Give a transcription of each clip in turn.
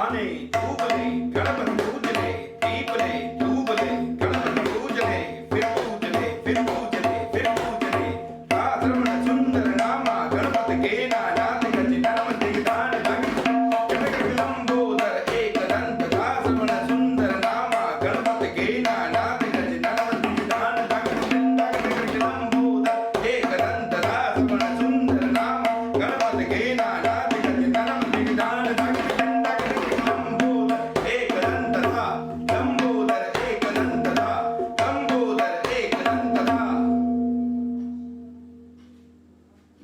आने तूबले गणपति पूजले दीपले तूबले गणपति पूजले फिर पूजले फिर पूजले फिर पूजले श्रवण सुंदर नामा गणपति के नानाथ गज गणपति दान लंबोदर एक दंत श्रवण सुंदर नामा गणपति के नानाथ गज गणपति दान लंबोदर एक दंत श्रवण सुंदर नामा गणपति के नानाथ गज गणपति दान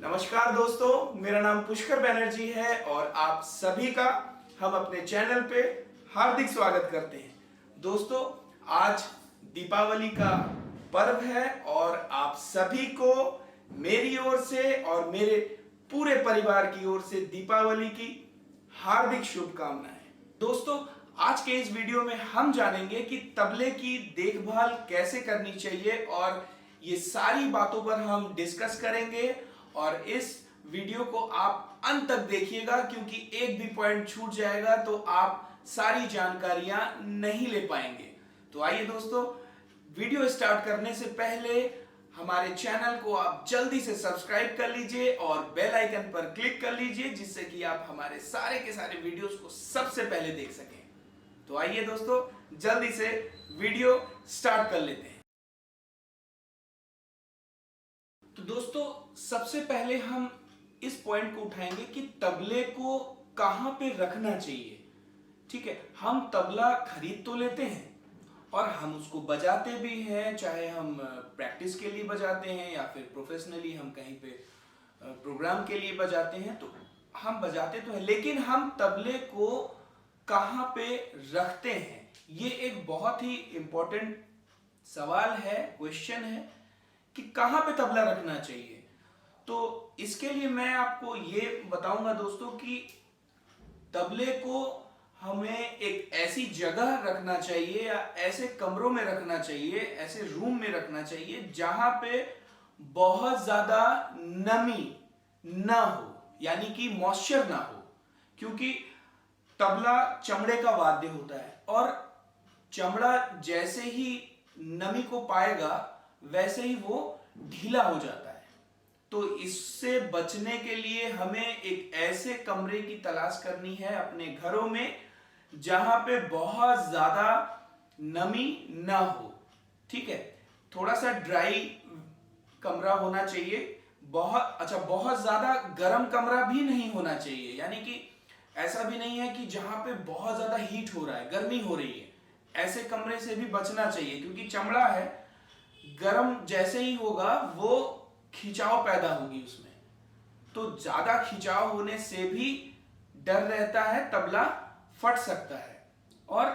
नमस्कार दोस्तों, मेरा नाम पुष्कर बैनर्जी है और आप सभी का हम अपने चैनल पे हार्दिक स्वागत करते हैं। दोस्तों, आज दीपावली का पर्व है और आप सभी को मेरी ओर से और मेरे पूरे परिवार की ओर से दीपावली की हार्दिक शुभकामनाएं। दोस्तों, आज के इस वीडियो में हम जानेंगे कि तबले की देखभाल कैसे करनी चाहिए और ये सारी बातों पर हम डिस्कस करेंगे और इस वीडियो को आप अंत तक देखिएगा, क्योंकि एक भी पॉइंट छूट जाएगा तो आप सारी जानकारियां नहीं ले पाएंगे। तो आइए दोस्तों, वीडियो स्टार्ट करने से पहले हमारे चैनल को आप जल्दी से सब्सक्राइब कर लीजिए और बेल आइकन पर क्लिक कर लीजिए, जिससे कि आप हमारे सारे के सारे वीडियोस को सबसे पहले देख सकें। तो आइए दोस्तों, जल्दी से वीडियो स्टार्ट कर लेते हैं। तो दोस्तों, सबसे पहले हम इस पॉइंट को उठाएंगे कि तबले को कहां पे रखना चाहिए। ठीक है, हम तबला खरीद तो लेते हैं और हम उसको बजाते भी हैं, चाहे हम प्रैक्टिस के लिए बजाते हैं या फिर प्रोफेशनली हम कहीं पे प्रोग्राम के लिए बजाते हैं, तो हम बजाते तो हैं, लेकिन हम तबले को कहां पे रखते हैं, ये एक बहुत ही इंपॉर्टेंट सवाल है, क्वेश्चन है कि कहां पे तबला रखना चाहिए। तो इसके लिए मैं आपको ये बताऊंगा दोस्तों कि तबले को हमें एक ऐसी जगह रखना चाहिए या ऐसे कमरों में रखना चाहिए, ऐसे रूम में रखना चाहिए जहां पे बहुत ज्यादा नमी ना हो, यानी कि मॉइस्चर ना हो, क्योंकि तबला चमड़े का वाद्य होता है और चमड़ा जैसे ही नमी को पाएगा वैसे ही वो ढीला हो जाता है। तो इससे बचने के लिए हमें एक ऐसे कमरे की तलाश करनी है अपने घरों में जहां पे बहुत ज्यादा नमी ना हो। ठीक है, थोड़ा सा ड्राई कमरा होना चाहिए, बहुत ज्यादा गर्म कमरा भी नहीं होना चाहिए, यानी कि ऐसा भी नहीं है कि जहां पे बहुत ज्यादा हीट हो रहा है, गर्मी हो रही है, ऐसे कमरे से भी बचना चाहिए, क्योंकि चमड़ा है, गर्म जैसे ही होगा वो खिंचाव पैदा होगी उसमें, तो ज्यादा खिंचाव होने से भी डर रहता है, तबला फट सकता है। और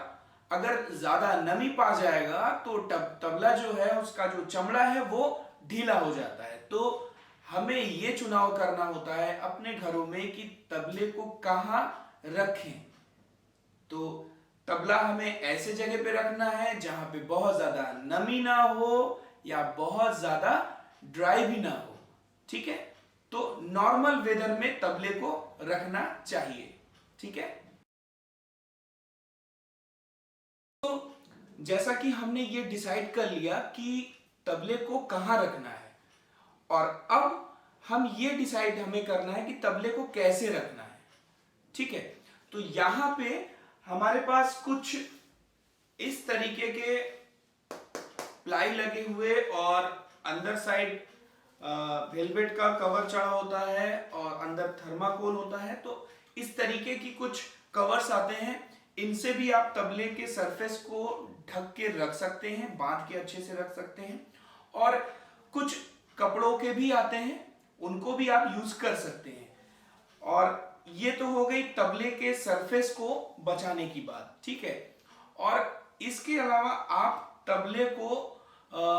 अगर ज्यादा नमी पा जाएगा तो तबला जो है, उसका जो चमड़ा है वो ढीला हो जाता है। तो हमें ये चुनाव करना होता है अपने घरों में कि तबले को कहां रखें। तो तबला हमें ऐसे जगह पे रखना है जहां पे बहुत ज्यादा नमी ना हो या बहुत ज्यादा ड्राई भी ना हो। ठीक है, तो नॉर्मल वेदर में तबले को रखना चाहिए। ठीक है, तो जैसा कि हमने ये डिसाइड कर लिया कि तबले को कहां रखना है, और अब हम ये डिसाइड हमें करना है कि तबले को कैसे रखना है। ठीक है, तो यहां पे हमारे पास कुछ इस तरीके के प्लाई लगे हुए और अंदर साइड वेलवेट का कवर चढ़ा होता है और अंदर थर्माकोल होता है। तो इस तरीके की कुछ कवर्स आते हैं, इनसे भी आप तबले के सरफेस को ढक के रख सकते हैं, बांध के अच्छे से रख सकते हैं। और कुछ कपड़ों के भी आते हैं, उनको भी आप यूज कर सकते हैं। और ये तो हो गई तबले के सरफेस को बचाने की बात। ठीक है, और इसके अलावा आप तबले को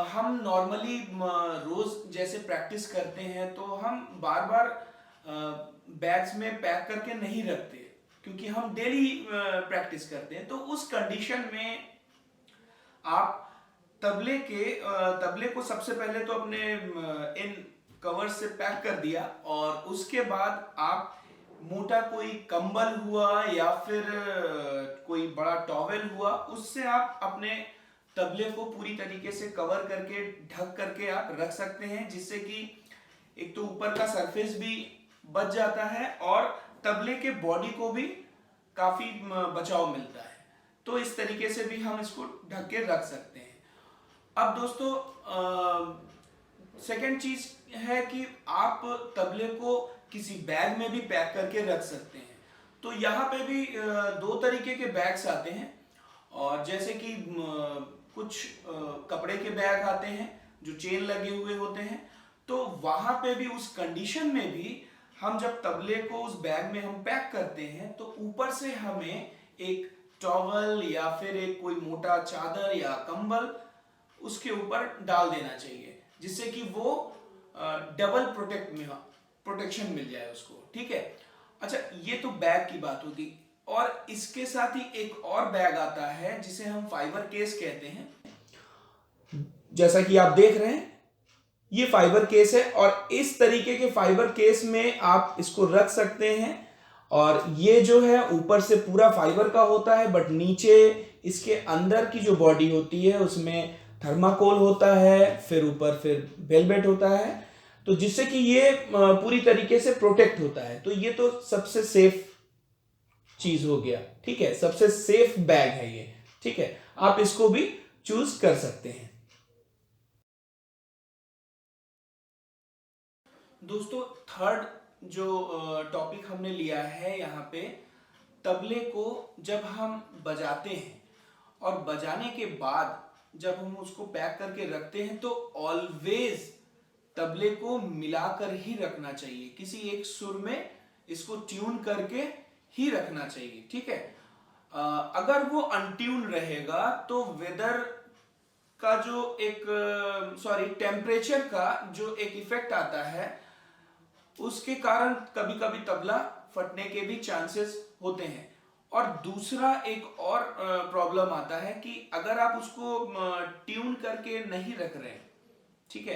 हम नॉर्मली रोज जैसे प्रैक्टिस करते हैं तो हम बार बार बैग्स में पैक करके नहीं रखते, क्योंकि हम डेली प्रैक्टिस करते हैं। तो उस कंडीशन में आप तबले को सबसे पहले तो अपने इन कवर से पैक कर दिया और उसके बाद आप मोटा कोई कंबल हुआ या फिर कोई बड़ा टॉवेल हुआ, उससे आप अपने तबले को पूरी तरीके से कवर करके ढक करके आप रख सकते हैं, जिससे कि एक तो ऊपर का सरफेस भी बच जाता है और तबले के बॉडी को भी काफी बचाव मिलता है। तो इस तरीके से भी हम इसको ढक के रख सकते हैं। अब दोस्तों सेकंड चीज है कि आप तबले को किसी बैग में भी पैक करके रख सकते हैं। तो यहाँ पे भी दो तरीके के बैग्स आते हैं, और जैसे कि कुछ कपड़े के बैग आते हैं जो चेन लगे हुए होते हैं। तो वहां पे भी उस कंडीशन में भी हम जब तबले को उस बैग में हम पैक करते हैं तो ऊपर से हमें एक टॉवल या फिर एक कोई मोटा चादर या कंबल उसके ऊपर डाल देना चाहिए, जिससे कि वो डबल प्रोटेक्शन मिल जाए उसको। ठीक है। अच्छा, ये तो बैग की बात होगी, और इसके साथ ही एक और बैग आता है जिसे हम फाइबर केस कहते हैं। जैसा कि आप देख रहे हैं, ये फाइबर केस है, और इस तरीके के फाइबर केस में आप इसको रख सकते हैं। और ये जो है ऊपर से पूरा फाइबर का होता है, बट नीचे इसके अंदर की जो बॉडी होती है उसमें थर्माकोल होता है, फिर ऊपर फिर वेलवेट होता है, तो जिससे कि ये पूरी तरीके से प्रोटेक्ट होता है। तो ये तो सबसे सेफ चीज हो गया। ठीक है, सबसे सेफ बैग है ये। ठीक है, आप इसको भी चूज कर सकते हैं। दोस्तों, थर्ड जो टॉपिक हमने लिया है यहाँ पे, तबले को जब हम बजाते हैं और बजाने के बाद जब हम उसको पैक करके रखते हैं तो ऑलवेज तबले को मिलाकर ही रखना चाहिए, किसी एक सुर में इसको ट्यून करके ही रखना चाहिए। ठीक है। अगर वो अनट्यून रहेगा तो वेदर का जो एक टेम्परेचर का जो एक इफेक्ट आता है, उसके कारण कभी कभी तबला फटने के भी चांसेस होते हैं। और दूसरा एक और प्रॉब्लम आता है कि अगर आप उसको ट्यून करके नहीं रख रहे हैं, ठीक है,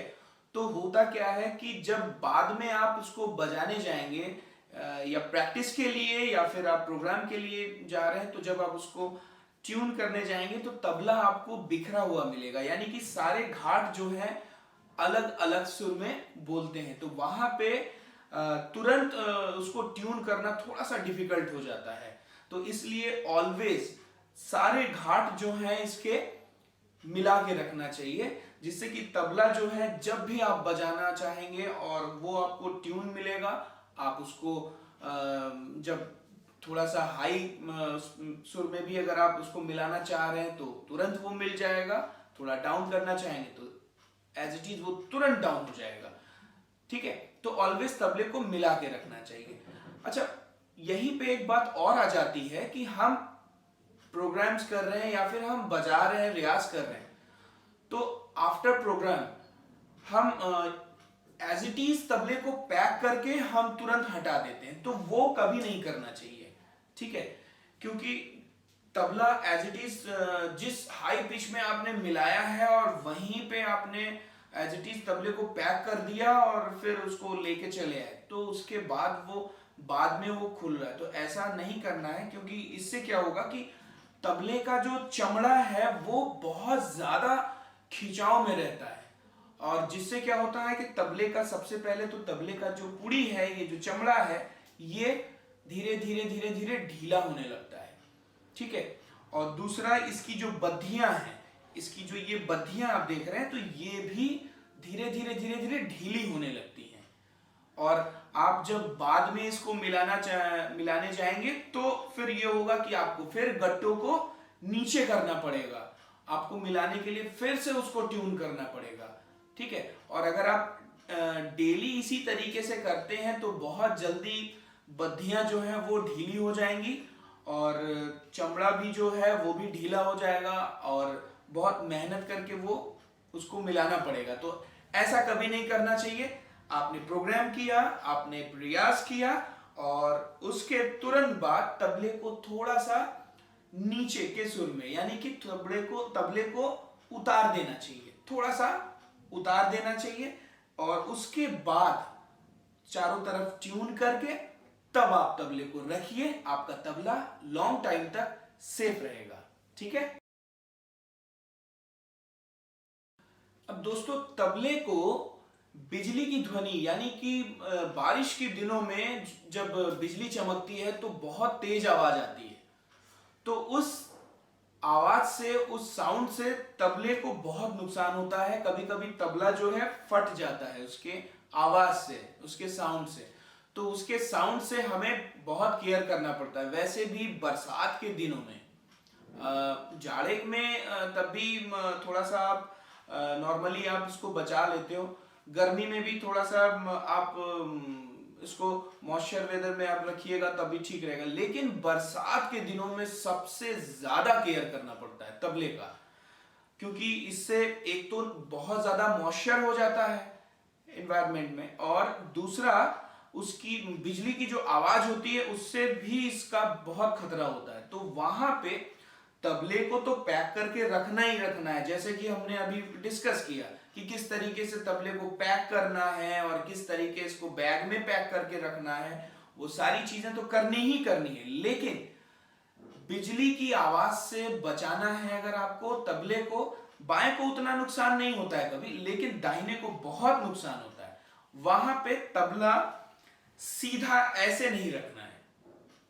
तो होता क्या है कि जब बाद में आप उसको बजाने जाएंगे या प्रैक्टिस के लिए या फिर आप प्रोग्राम के लिए जा रहे हैं, तो जब आप उसको ट्यून करने जाएंगे तो तबला आपको बिखरा हुआ मिलेगा, यानी कि सारे घाट जो है अलग अलग सुर में बोलते हैं। तो वहां पे तुरंत उसको ट्यून करना थोड़ा सा डिफिकल्ट हो जाता है। तो इसलिए ऑलवेज सारे घाट जो हैं इसके मिला के रखना चाहिए, जिससे कि तबला जो है जब भी आप बजाना चाहेंगे और वो आपको ट्यून मिलेगा, आप उसको जब थोड़ा सा हाई सुर में भी अगर आप उसको मिलाना चाह रहे हैं तो तुरंत वो मिल जाएगा, थोड़ा डाउन करना चाहेंगे तो एज इट इज वो तुरंत डाउन हो जाएगा। ठीक है, तो ऑलवेज तबले को मिला के रखना चाहिए। अच्छा, यहीं पे एक बात और आ जाती है कि हम प्रोग्राम्स कर रहे हैं या फिर हम बजा रहे हैं, रियाज कर रहे हैं, तो आफ्टर प्रोग्राम हम एज इट इज तबले को पैक करके हम तुरंत हटा देते हैं, तो वो कभी नहीं करना चाहिए। ठीक है, क्योंकि तबला एज इट इज जिस हाई पिच में आपने मिलाया है और वहीं पे आपने एज इट इज तबले को पैक कर दिया और फिर उसको लेके चले आए, तो उसके बाद में वो खुल रहा है, तो ऐसा नहीं करना है। क्योंकि इससे क्या होगा कि तबले का जो चमड़ा है वो बहुत ज्यादा खिंचाव में रहता है, और जिससे क्या होता है कि तबले का सबसे पहले तो तबले का जो पुड़ी है, ये जो चमड़ा है, ये धीरे धीरे धीरे धीरे ढीला होने लगता है। ठीक है, और दूसरा इसकी जो बद्धियां हैं, इसकी जो ये बद्धियां आप देख रहे हैं, तो ये भी धीरे धीरे धीरे धीरे ढीली होने लगती हैं। और आप जब बाद में इसको मिलाने जाएंगे तो फिर ये होगा कि आपको फिर गट्टों को नीचे करना पड़ेगा, आपको मिलाने के लिए फिर से उसको ट्यून करना पड़ेगा। ठीक है, और अगर आप डेली इसी तरीके से करते हैं तो बहुत जल्दी बद्धियां जो हैं वो ढीली हो जाएंगी और चमड़ा भी जो है वो भी ढीला हो जाएगा, और बहुत मेहनत करके वो उसको मिलाना पड़ेगा। तो ऐसा कभी नहीं करना चाहिए। आपने प्रोग्राम किया, आपने प्रयास किया, और उसके तुरंत बाद तबले को थोड़ा सा नीचे के सुर में, यानी कि तबले को उतार देना चाहिए, थोड़ा सा उतार देना चाहिए, और उसके बाद चारों तरफ ट्यून करके तब आप तबले को रखिए, आपका तबला लॉन्ग टाइम तक सेफ रहेगा। ठीक है। अब दोस्तों, तबले को बिजली की ध्वनि यानी कि बारिश के दिनों में जब बिजली चमकती है तो बहुत तेज आवाज आती है, तो उस आवाज से, उस साउंड से तबले को बहुत नुकसान होता है। कभी कभी तबला जो है फट जाता है उसके आवाज से, उसके साउंड से। तो उसके साउंड से हमें बहुत केयर करना पड़ता है। वैसे भी बरसात के दिनों में, जाड़े में तब भी थोड़ा सा आप नॉर्मली आप इसको बचा लेते हो। गर्मी में भी थोड़ा सा आप इसको मॉइस्चर वेदर में आप रखिएगा तब भी ठीक रहेगा। लेकिन बरसात के दिनों में सबसे ज्यादा केयर करना पड़ता है तबले का, क्योंकि इससे एक तो बहुत ज्यादा मॉइस्चर हो जाता है एनवायरनमेंट में, और दूसरा उसकी बिजली की जो आवाज होती है उससे भी इसका बहुत खतरा होता है। तो वहां पे तबले को तो पैक करके रखना ही रखना है। जैसे कि हमने अभी डिस्कस किया कि किस तरीके से तबले को पैक करना है और किस तरीके इसको बैग में पैक करके रखना है, वो सारी चीजें तो करनी ही करनी है। लेकिन बिजली की आवाज से बचाना है अगर आपको तबले को, बाएं को उतना नुकसान नहीं होता है कभी, लेकिन दाहिने को बहुत नुकसान होता है। वहां पे तबला सीधा ऐसे नहीं रखना है।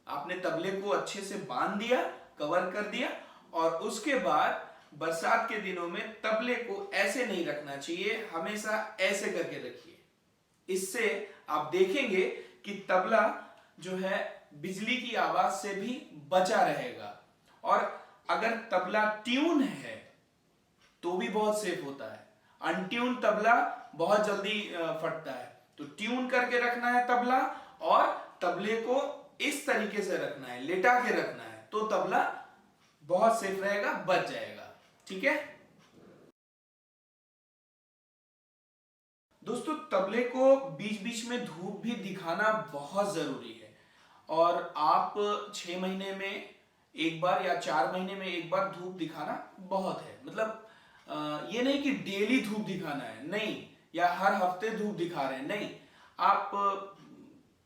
आपने तबले को अच्छे से बांध दिया, कवर कर दिया, और उसके बाद बरसात के दिनों में तबले को ऐसे नहीं रखना चाहिए, हमेशा ऐसे करके रखिए। इससे आप देखेंगे कि तबला जो है बिजली की आवाज से भी बचा रहेगा। और अगर तबला ट्यून है तो भी बहुत सेफ होता है। अनट्यून तबला बहुत जल्दी फटता है। तो ट्यून करके रखना है तबला, और तबले को इस तरीके से रखना है, लेटा के रखना है, तो तबला बहुत सेफ रहेगा, बच जाएगा। ठीक है दोस्तों, तबले को बीच बीच में धूप भी दिखाना बहुत जरूरी है। और आप 6 महीने में एक बार या 4 महीने में एक बार धूप दिखाना बहुत है। मतलब ये नहीं कि डेली धूप दिखाना है, नहीं, या हर हफ्ते धूप दिखा रहे हैं, नहीं। आप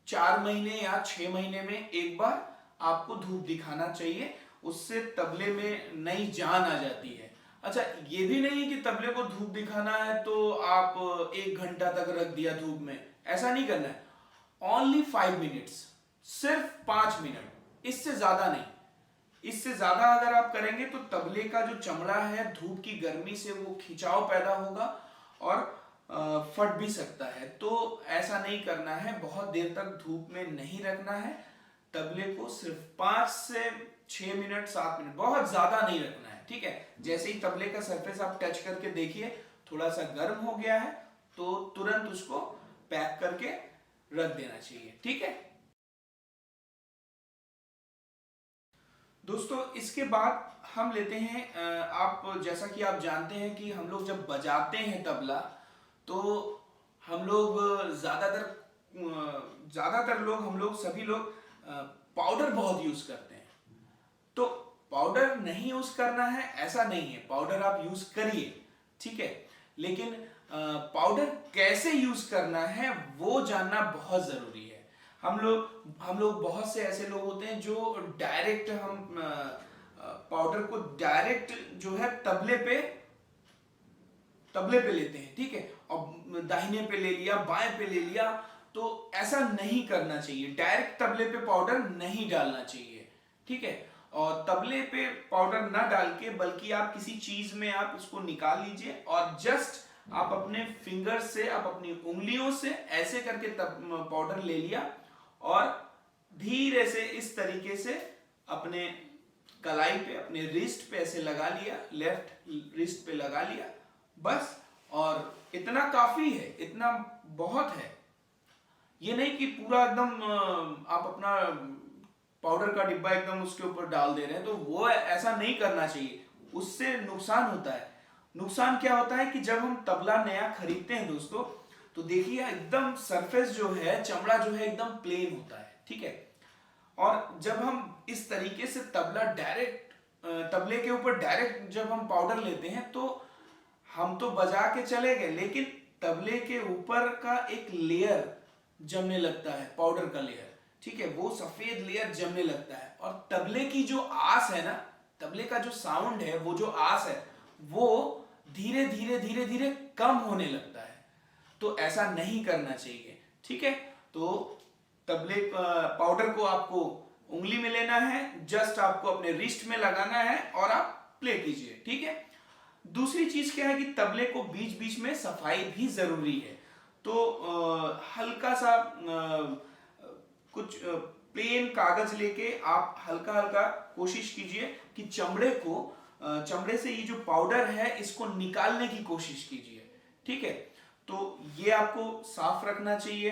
4 महीने या 6 महीने में एक बार आपको धूप दिखाना चाहिए। उससे तबले में नई जान आ जाती है। अच्छा, ये भी नहीं कि तबले को धूप दिखाना है तो आप 1 घंटा तक रख दिया धूप में, ऐसा नहीं करना है। ओनली 5 मिनट्स, सिर्फ 5 मिनट, इससे ज्यादा नहीं। इससे ज्यादा अगर आप करेंगे तो तबले का जो चमड़ा है धूप की गर्मी से वो खिंचाव पैदा होगा और फट भी सकता है। तो ऐसा नहीं करना है, बहुत देर तक धूप में नहीं रखना है। तबले को सिर्फ 5 से 6 मिनट, 7 मिनट, बहुत ज्यादा नहीं रखना है। ठीक है, जैसे ही तबले का सरफेस आप टच करके देखिए थोड़ा सा गर्म हो गया है तो तुरंत उसको पैक करके रख देना चाहिए। ठीक है दोस्तों, इसके बाद हम लेते हैं, आप जैसा कि आप जानते हैं कि हम लोग जब बजाते हैं तबला तो हम लोग ज्यादातर लोग, हम लोग सभी लोग पाउडर बहुत यूज करते हैं। तो पाउडर नहीं यूज करना है ऐसा नहीं है, पाउडर आप यूज करिए, ठीक है। लेकिन पाउडर कैसे यूज करना है वो जानना बहुत जरूरी है। हम लोग बहुत से ऐसे लोग होते हैं जो डायरेक्ट, हम पाउडर को डायरेक्ट जो है तबले पे लेते हैं, ठीक है, और दाहिने पे ले लिया, बाएं पे ले लिया। तो ऐसा नहीं करना चाहिए, डायरेक्ट तबले पे पाउडर नहीं डालना चाहिए, ठीक है। और तबले पे पाउडर ना डाल के बल्कि आप किसी चीज में आप उसको निकाल लीजिए और जस्ट आप अपने फिंगर से, आप अपनी उंगलियों से ऐसे करके पाउडर ले लिया और धीरे से इस तरीके से अपने कलाई पे, अपने रिस्ट पे ऐसे लगा लिया, लेफ्ट रिस्ट पे लगा लिया, बस। और इतना काफी है, इतना बहुत है। ये नहीं कि पूरा एकदम आप अपना पाउडर का डिब्बा एकदम उसके ऊपर डाल दे रहे हैं, तो वो ऐसा नहीं करना चाहिए, उससे नुकसान होता है। नुकसान क्या होता है कि जब हम तबला नया खरीदते हैं दोस्तों, तो देखिए एकदम सरफेस जो है, चमड़ा जो है एकदम प्लेन होता है, ठीक है। और जब हम इस तरीके से तबला डायरेक्ट, तबले के ऊपर डायरेक्ट जब हम पाउडर लेते हैं तो हम तो बजा के चले गए, लेकिन तबले के ऊपर का एक लेयर जमने लगता है, पाउडर का लेयर, ठीक है, वो सफेद लेयर जमने लगता है। और तबले की जो आस है ना, तबले का जो साउंड है, वो जो आस है, वो धीरे धीरे धीरे धीरे कम होने लगता है। तो ऐसा नहीं करना चाहिए, ठीक है। तो तबले पाउडर को आपको उंगली में लेना है, जस्ट आपको अपने रिस्ट में लगाना है और आप प्ले कीजिए, ठीक है। दूसरी चीज क्या है कि तबले को बीच बीच में सफाई भी जरूरी है। तो हल्का सा कुछ प्लेन कागज लेके आप हल्का हल्का कोशिश कीजिए कि चमड़े से ये जो पाउडर है इसको निकालने की कोशिश कीजिए, ठीक है। तो ये आपको साफ रखना चाहिए।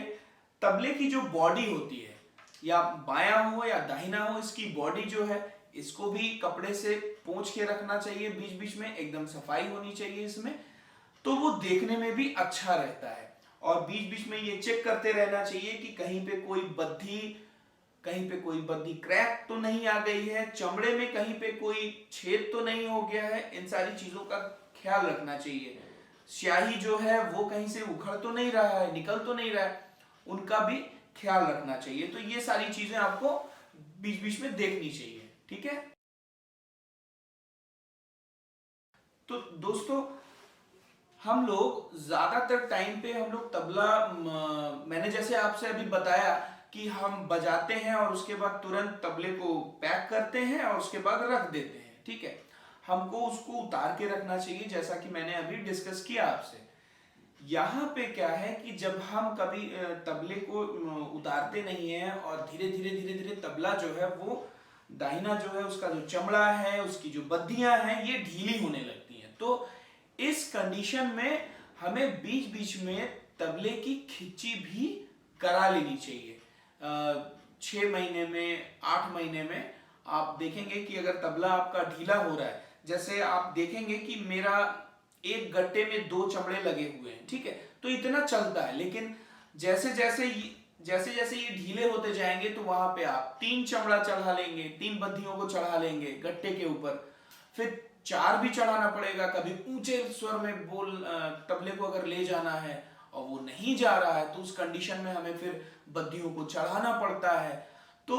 तबले की जो बॉडी होती है, या बायां हो या दाहिना हो, इसकी बॉडी जो है इसको भी कपड़े से पोंछ के रखना चाहिए, बीच बीच में एकदम सफाई होनी चाहिए इसमें, तो वो देखने में भी अच्छा रहता है। और बीच बीच में ये चेक करते रहना चाहिए कि कहीं पे कोई बद्धी क्रैक तो नहीं आ गई है, चमड़े में कहीं पे कोई छेद तो नहीं हो गया है। इन सारी चीजों का ख्याल रखना चाहिए। स्याही जो है वो कहीं से उखड़ तो नहीं रहा है, निकल तो नहीं रहा है, उनका भी ख्याल रखना चाहिए। तो ये सारी चीजें आपको बीच बीच में देखनी चाहिए, ठीक है। तो दोस्तों, हम लोग ज्यादातर टाइम पे हम लोग तबला, मैंने जैसे आपसे अभी बताया कि हम बजाते हैं और उसके बाद तुरंत तबले को पैक करते हैं और उसके बाद रख देते हैं, ठीक है। हमको उसको उतार के रखना चाहिए, जैसा कि मैंने अभी डिस्कस किया आपसे। यहाँ पे क्या है कि जब हम कभी तबले को उतारते नहीं है और धीरे धीरे धीरे धीरे तबला जो है वो दाहिना जो है, उसका जो चमड़ा है, उसकी जो बद्दियां हैं, ये ढीली होने लगती हैं। तो इस कंडीशन में हमें बीच बीच में तबले की खिच्ची भी करा लेनी चाहिए। 6 महीने में, 8 महीने में आप देखेंगे कि अगर तबला आपका ढीला हो रहा है, जैसे आप देखेंगे कि मेरा एक गट्टे में 2 चमड़े लगे हुए हैं, ठीक है, तो इतना चलता है। लेकिन जैसे जैसे ये ढीले होते जाएंगे तो वहां पे आप 3 चमड़ा चढ़ा लेंगे, 3 बद्धियों को चढ़ा लेंगे गट्टे के ऊपर, फिर 4 भी चढ़ाना पड़ेगा। कभी ऊंचे स्वर में तबले को अगर ले जाना है और वो नहीं जा रहा है, तो उस कंडीशन में हमें फिर बद्धियों को चढ़ाना पड़ता है। तो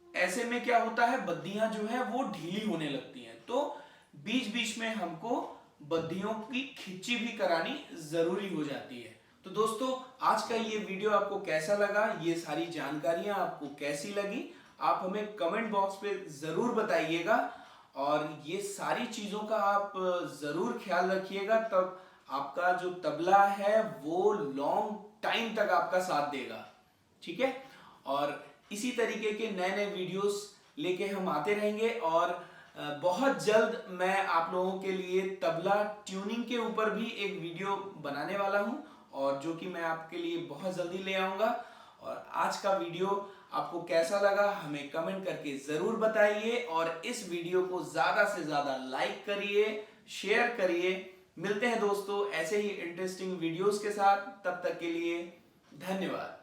ऐसे में क्या होता है, बद्धियां जो है वो ढीली होने लगती हैं। तो बीच बीच में हमको बद्धियों की खिच्ची भी करानी जरूरी हो जाती है। तो दोस्तों, आज का ये वीडियो आपको कैसा लगा, ये सारी जानकारियां आपको कैसी लगी, आप हमें कमेंट बॉक्स पे जरूर बताइएगा। और ये सारी चीजों का आप जरूर ख्याल रखिएगा, तब आपका जो तबला है वो लॉन्ग टाइम तक आपका साथ देगा, ठीक है। और इसी तरीके के नए नए वीडियोस लेके हम आते रहेंगे। और बहुत जल्द मैं आप लोगों के लिए तबला ट्यूनिंग के ऊपर भी एक वीडियो बनाने वाला हूं, और जो कि मैं आपके लिए बहुत जल्दी ले आऊंगा। और आज का वीडियो आपको कैसा लगा हमें कमेंट करके जरूर बताइए, और इस वीडियो को ज्यादा से ज्यादा लाइक करिए, शेयर करिए। मिलते हैं दोस्तों ऐसे ही इंटरेस्टिंग वीडियोस के साथ, तब तक के लिए धन्यवाद।